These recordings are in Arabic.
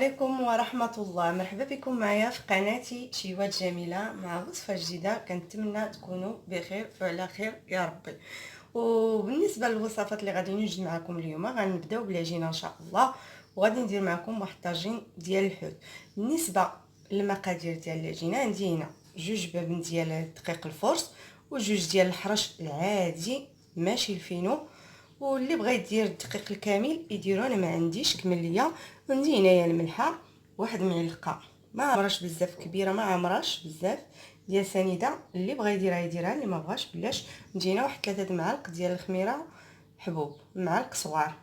عليكم ورحمة الله. مرحبا بكم معايا في قناتي شيوات جميلة مع وصفة جديدة. كنتمنى تكونوا بخير وعلى خير يا ربي. وبالنسبة للوصفات اللي غادي نوجد معكم اليوم، غنبداو بالعجينة ان شاء الله، وغادي ندير معكم واحد الطاجين ديال الحوت. بالنسبة للمقادير ديال العجينة، عندي هنا 2 بابن ديال الدقيق الفرص و2 ديال الحرش العادي ماشي الفينو، واللي بغى يدير الدقيق الكامل يديرو. انا ما عنديش كمليه. عندي هنايا الملحه واحد معلقه ما عمرش بزاف كبيره، ما عمرش بزاف ديال سنيده. اللي بغى يديرها يديرها، اللي ما بغاش بلاش. عندي هنا واحد 3 معالق ديال الخميره حبوب، معالق صغار.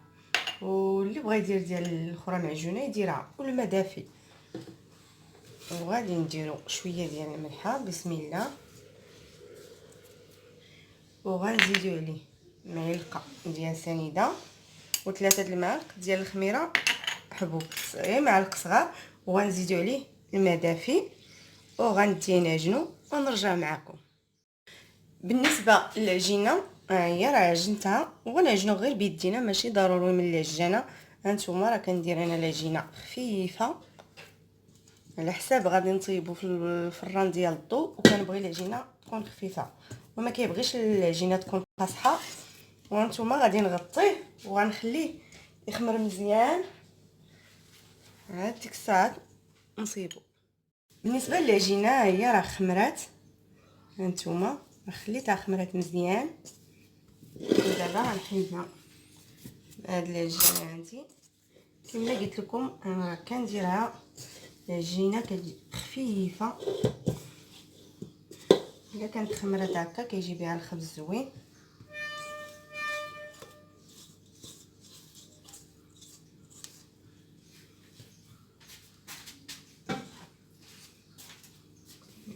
واللي بغى يدير ديال الاخرى معجونه يديرها، والماء دافي. وغادي نديرو شويه ديال الملحه بسم الله، وغنزيدو عليه معلقه ديال سنيده و3 المعالق ديال الخميره حبوب، غير معلق صغار. وغنزيدو عليه الماء دافي وغنديه نعجنو ونرجع معكم. بالنسبه للعجينه هي راه عجنتها، وغنعجنو غير بيدينا، ماشي ضروري من العجانه. هانتوما راه كندير انا العجينه خفيفه على حساب غادي نطيبو في الفران ديال الضو، وكنبغي العجينه تكون خفيفه وما كيبغيش العجينه تكون قاصحه. وهانتوما غادي نغطيه وغنخليه يخمر مزيان. عاد ديك الساعه نصيبو. بالنسبه للعجينه هي راه خمرات، هانتوما خليتها خمرات مزيان. ودابا غنحيدها هاد العجينه عندي. كما قلت لكم انا كنديرها العجينه خفيفه، الا كانت خمرات هكا كيجي بها الخبز زوين.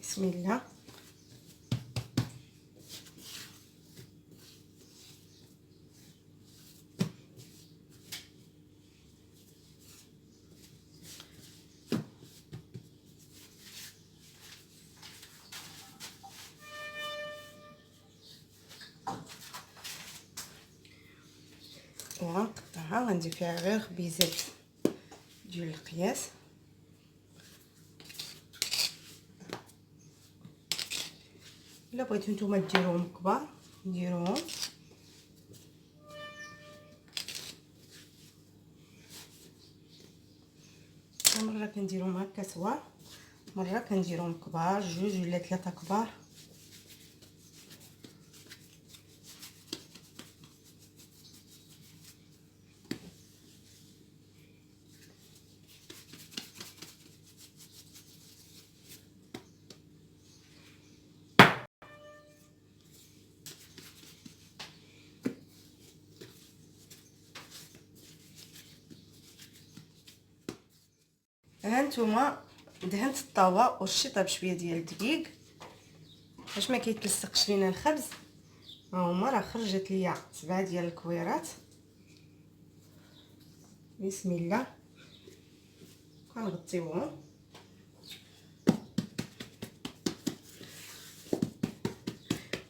بسم الله. وغنقطعها، غندير فيها غير خبيزات ديال القياس. الا بغيتو نتوما ديروهم كبار ديروهم، مره كنديرهم هكا صغار، مره كنديرهم كبار، 2 ولا 3 كبار. هانتوما دهنت الطاوه ورشيتها بشويه ديال الدقيق باش ما كيتلصقش لينا الخبز. ها هما راه خرجت ليا 7 ديال الكويرات. بسم الله. كنغطيوهم.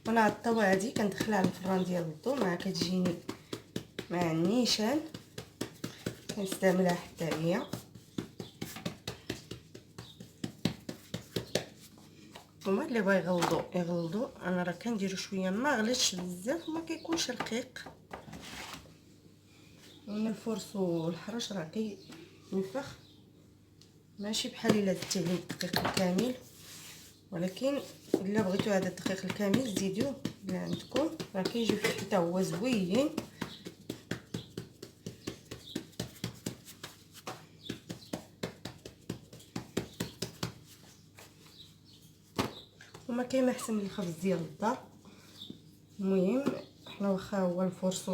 وانا هاد الطاوه هادي كندخلها للفران ديال الضو، مع كتجيني مع النيشان كنستعملها حتى هي. هما اللي بغا يغلضوا، انا راه كنديروا شويه ما غليظش بزاف وما كيكونش رقيق. وانا الفرص والحرش راه كينفخ، ماشي بحال الا درتي عليه الدقيق الكامل. ولكن الا بغيتو هذا الدقيق الكامل زيدوه اللي عندكم، راه كيجي فيه حتى هو زوين. وما كاين ما احسن من الخبز ديال الدار. المهم حنا واخا هو الفرص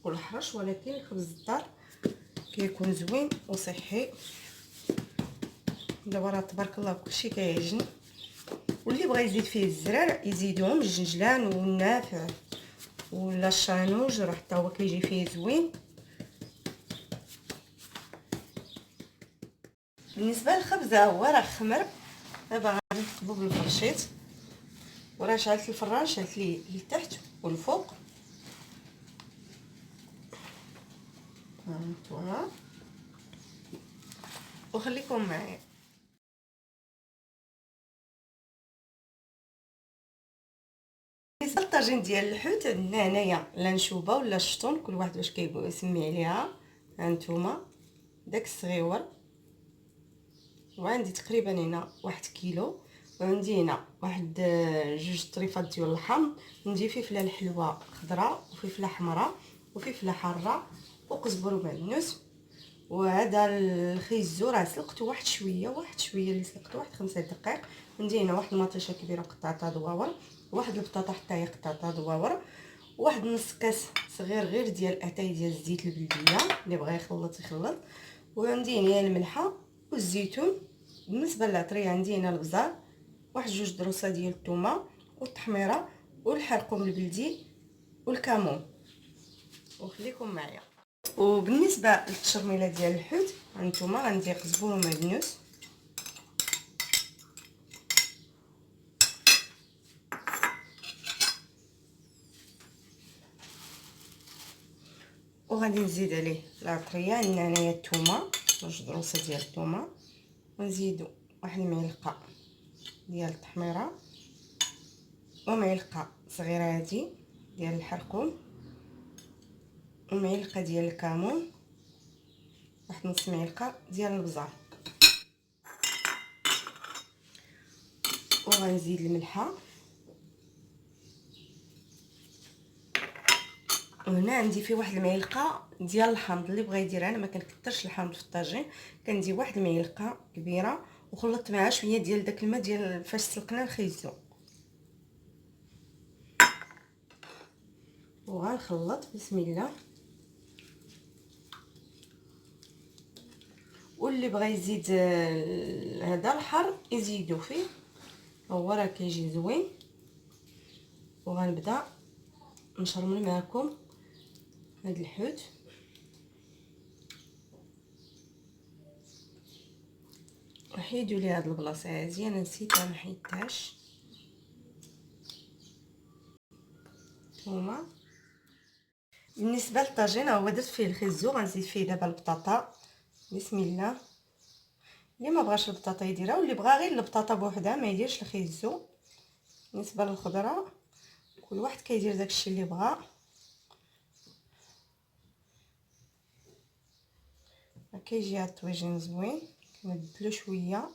والحرش، ولكن خبز الدار كيكون زوين وصحي. دابا راه تبارك الله كلشي كيعجن. واللي بغى يزيد فيه الزرار يزيدهم، الجنجلان والنافع ولا الشانوج راه حتى هو كيجي فيه زوين. بالنسبه للخبز هو راه خمر. دابا غادي نقلبو بالفرشيط، وراه شعلت الفران، شعلت ليه لتحت والفوق. هانتوما وخليكم معايا. بالنسبه للطاجين ديال الحوت، عندنا هنايا لانشوبه ولا الشطون، كل واحد واش كيسمي عليها. هانتوما داك الصغيور، وعندي تقريبا هنا 1 كيلو. وعندي هنا واحد 2 طريفات ديال اللحم. عندي فلفله حلوه خضراء وفلفله حمراء وفلفله حاره وقزبر ومعدنوس. وهذا الخيزو راه سلقته واحد شويه اللي سلقته واحد 5 دقائق. عندي هنا واحد المطيشه كبيره قطعتها دواور، واحد البطاطا حتى هي قطعتها دواور، واحد نص كاس صغير غير ديال اتاي ديال الزيت البلديه اللي بغى يخلط يخلط. وعندي هنا الملحه والزيتون. بالنسبه للعطريه عندي هنا البزار، واحد 2 ضروسه ديال الثومه والتحميره والحرقوم البلدي والكمون. وخليكم معايا. وبالنسبه للتشرميله ديال الحوت، هانتوما غندير قزبر ومعدنوس، وغادي نزيد عليه العطريه. عندنا هنايا الثومه 2 ضروسه ديال الثومه، ونزيدو واحد المعلقه ديال التحميره ومعلقه صغيره هادي ديال الحرقوم ومعلقه ديال الكمون، واحد نص معلقه ديال البزار، وغنزيد الملحه. وهنا عندي فيه واحد المعلقه ديال الحامض، اللي بغى يدير. انا ما كنكثرش الحامض في الطاجين، كندير واحد المعلقه كبيره وخلطت معها شويه ديال داك الماء ديال فاش سلقنا الخيزو، وغنخلط بسم الله. واللي بغى يزيد هذا الحر يزيدو فيه، هو راه كيجي زوين. وغنبدا نشرمل معكم هاد الحوت. وحيدوا لي هاد البلاصه هادي، انا نسيتها ما حيدتهاش. هما بالنسبه للطاجين هو درت فيه الخيزو، غنزيد فيه دابا البطاطا بسم الله. اللي ما بغاش البطاطا يديرها، واللي بغى غير البطاطا بوحدها ما يديرش الخيزو. بالنسبه للخضره كل واحد كيدير داكشي اللي بغا. كيجي هاد الطويجين زوين، كنبدلو شويه.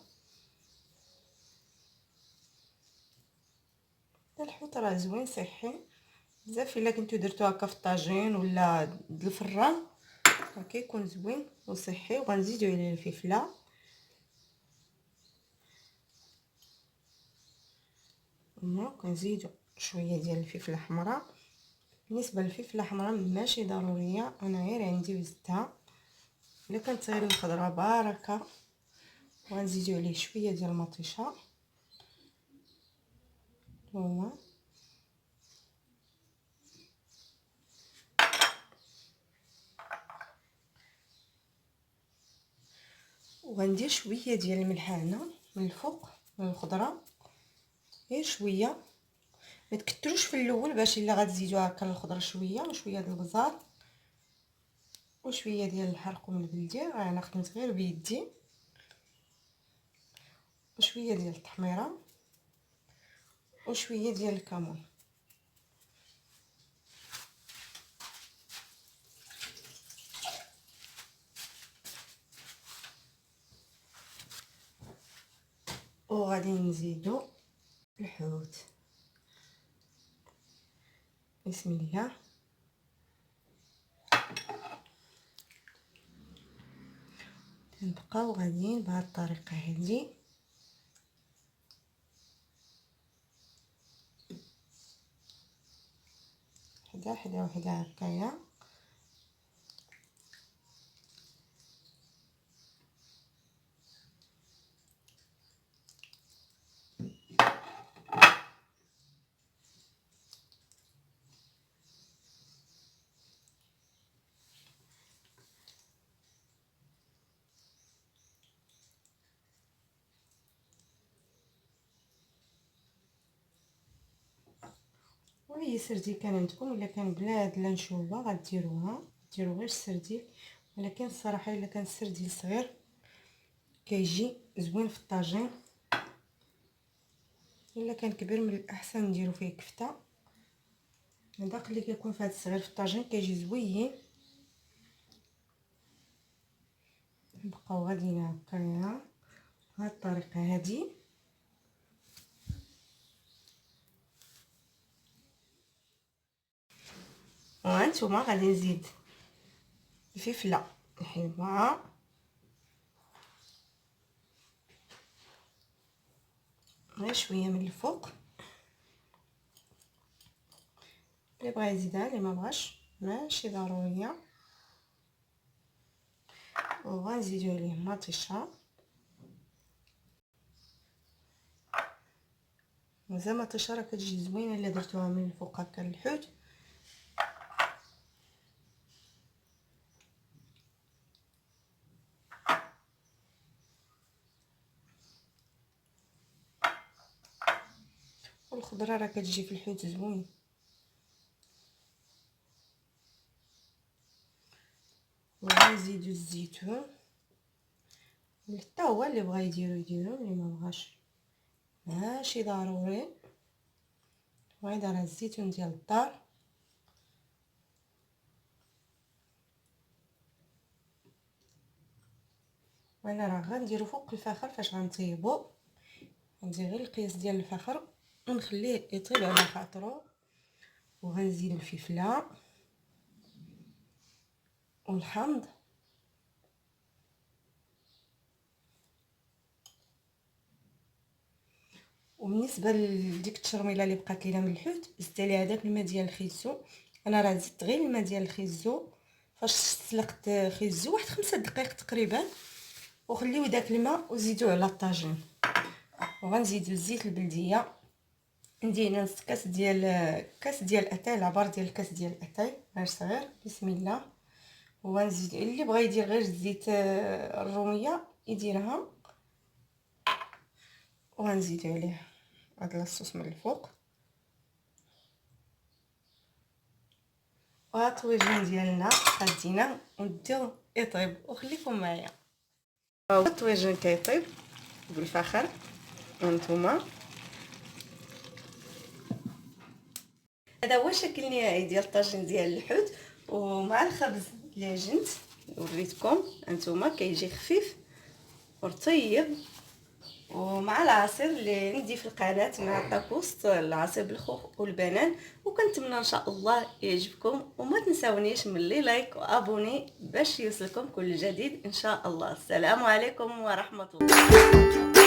الحوت راه زوين صحي بزاف، الا كنتو درتو هكا في الطاجين ولا الفران كيكون زوين وصحي. وغنزيدو عليه الفلفله، كنزيدو شويه ديال الفلفله الحمراء. بالنسبه للفلفله الحمراء ماشي ضروريه، انا غير عندي وزدتها. الا كانت غير الخضره بركه. وغنزيدو عليه شويه ديال المطيشه هما، وغندير شويه ديال الملح هنا من الفوق من الخضره، غير شويه. ما تكتروش في الاول باش الا غتزيدوا هكا الخضره شويه، وشويه ديال البزار وشويه ديال الحرقوم البلدي، راه انا خدمت غير بيدي، وشويه ديال التحميره وشويه ديال الكمون. وغادي نزيدو الحوت بسم الله. نبقاو غاديين بهذه الطريقه هذه. حدا حدا وحده هكايا. واي سرديل كان عندكم، الا كان بلا هاد اللانشوبه غديروها، ديروا غير السرديل. ولكن الصراحه الا كان السرديل صغير كيجي زوين في الطاجين. الا كان كبير من الاحسن نديرو فيه كفته. هذاك اللي كيكون في هذا الصغير في الطاجين كيجي زوين. نبقاو غاديين هكايا بهاد الطريقه هادي. وهانتوما غادي نزيد الفلفله الحلوه، غير شويه من الفوق. اللي بغى يزيدها، اللي ما بغاش ماشي ضروريه. وغنزيدو عليه مطيشه، مزال مطيشه راه كتجي زوينه الا درتوها من الفوق هكا الحوت. والخضره راه كتجي في الحوت زوين. وغنزيدو الزيتون، حتى هو اللي بغى يديرو اللي ما بغاش ماشي ضروري. وهذا راه الزيتون ديال الدار. وانا راه غنديرو فوق الفخر فاش غنطيبو. غندير غير القياس ديال الفخر ونخليه يطيب على خاطرو. وغنزيد الفلفله والحمض. وبالنسبه لديك التشرميله اللي بقات لينا من الحوت، زدت عليها داك الماء ديال الخيزو. انا راه زدت غير الماء ديال الخيزو فاش سلقت خيزو واحد 5 دقائق تقريبا. وخليو داك الماء وزيدوه على الطاجين. وغنزيدو الزيت البلديه. عندي هنا نص كاس ديال اتاي، العبار ديال الكاس ديال اتاي غير صغير. بسم الله. وغنزيد اللي بغى يدير غير الزيت الروميه يديرها. وغنزيدو عليه هاد لاصوص من الفوق. وها الطويجين ديالنا خدينا ونديو يطيب وخليكم معايا. ها هو الطويجين كيطيب بالفخر. وانتوما هذا هو الشكل النهائي ديال الطاجين ديال الحوت ومع الخبز اللي عجنت وريتكم. انتوما كيجي خفيف ورطيب. ومع العصير اللي عندي في القناه مع الطاكوس، العصير بالخوخ والبنان. وكنتمنى ان شاء الله يعجبكم، وما تنساونيش من لي لايك وابوني باش يوصلكم كل جديد ان شاء الله. السلام عليكم ورحمه الله.